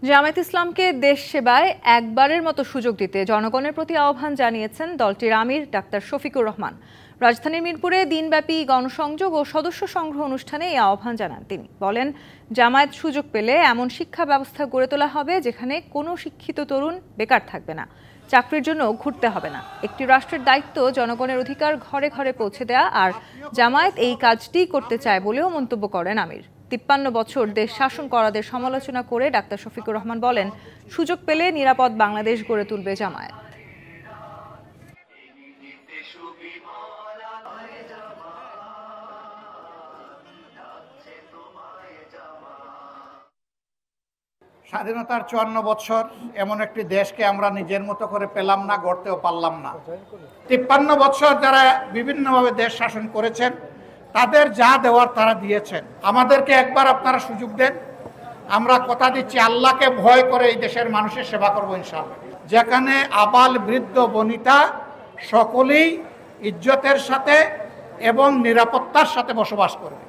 জামায়াত ইসলামকে দেশ সেবায় একবারের মতো সুযোগ দিতে জনগণের প্রতি আহ্বান জানিয়েছেন দলটির আমির ডাক্তার শফিকুর রহমান। রাজধানীর মিরপুরে দিনব্যাপী গণসংযোগ ও সদস্য সংগ্রহ অনুষ্ঠানে এই আহ্বান জানান তিনি। বলেন, জামায়াত সুযোগ পেলে এমন শিক্ষা ব্যবস্থা গড়ে তোলা হবে যেখানে কোনো শিক্ষিত তরুণ বেকার থাকবে না, চাকরির জন্য ঘুরতে হবে না। একটি রাষ্ট্রের দায়িত্ব জনগণের অধিকার ঘরে ঘরে পৌঁছে দেয়া, আর জামায়াত এই কাজটি করতে চায় বলেও মন্তব্য করেন আমির। ৫৩ বছর দেশ শাসন করাদের সমালোচনা করে ডাক্তার শফিকুর রহমান বলেন, সুযোগ পেলে নিরাপদ বাংলাদেশ গড়ে তুলবে জামায়াত। স্বাধীনতার ৫৪ বছর এমন একটি দেশকে আমরা নিজের মতো করে পেলাম না, গড়তেও পারলাম না। ৫৩ বছর যারা বিভিন্নভাবে দেশ শাসন করেছেন তাদের যা দেওয়ার তারা দিয়েছেন। আমাদেরকে একবার আপনারা সুযোগ দেন, আমরা কথা দিচ্ছি আল্লাহকে ভয় করে এই দেশের মানুষের সেবা করবো ইনশাআল্লাহ। যেখানে আবাল বৃদ্ধ বনিতা সকলেই ইজ্জতের সাথে এবং নিরাপত্তার সাথে বসবাস করবে।